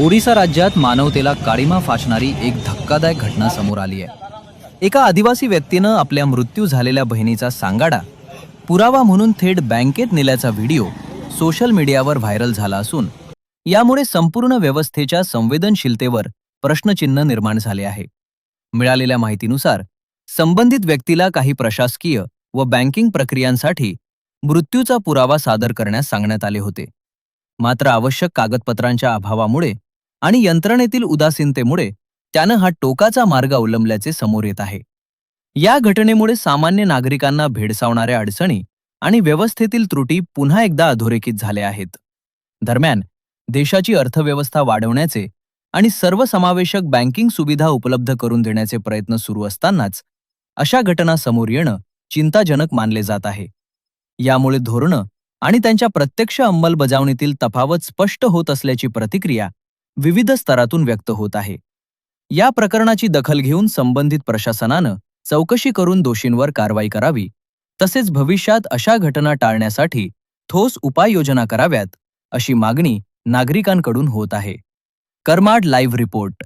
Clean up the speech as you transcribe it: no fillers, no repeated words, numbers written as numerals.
ओडिसा राज्यात मानवतेला काळिमा फासणारी एक धक्कादायक घटना समोर आली आहे। एका आदिवासी व्यक्तीनं आपल्या मृत्यू झालेल्या बहिणीचा सांगाडा पुरावा म्हणून थेट बँकेत नेल्याचा व्हिडिओ सोशल मीडियावर व्हायरल झाला असून यामुळे संपूर्ण व्यवस्थेच्या संवेदनशीलतेवर प्रश्नचिन्ह निर्माण झाले आहे। मिळालेल्या माहितीनुसार संबंधित व्यक्तीला काही प्रशासकीय व बँकिंग प्रक्रियांसाठी मृत्यूचा पुरावा सादर करण्यास सांगण्यात आले होते। मात्र आवश्यक कागदपत्रांच्या अभावामुळे आणि यंत्रणेतील उदासीनतेमुळे त्यानं हा टोकाचा मार्ग अवलंबल्याचे समोर येत आहे। या घटनेमुळे सामान्य नागरिकांना भेडसावणाऱ्या अडचणी आणि व्यवस्थेतील त्रुटी पुन्हा एकदा अधोरेखित झाल्या आहेत। दरम्यान देशाची अर्थव्यवस्था वाढवण्याचे आणि सर्वसमावेशक बँकिंग सुविधा उपलब्ध करून देण्याचे प्रयत्न सुरू असतानाच अशा घटना समोर येणं चिंताजनक मानले जात आहे। यामुळे धोरणं आणि त्यांच्या प्रत्यक्ष अंमलबजावणीतील तफावत स्पष्ट होत असल्याची प्रतिक्रिया विविध स्तरातून व्यक्त होत आहे। या प्रकरणाची दखल घेऊन संबंधित प्रशासनानं चौकशी करून दोषींवर कारवाई करावी, तसेच भविष्यात अशा घटना टाळण्यासाठी ठोस उपाययोजना कराव्यात, अशी मागणी नागरिकांकडून होत आहे। Karmad live report.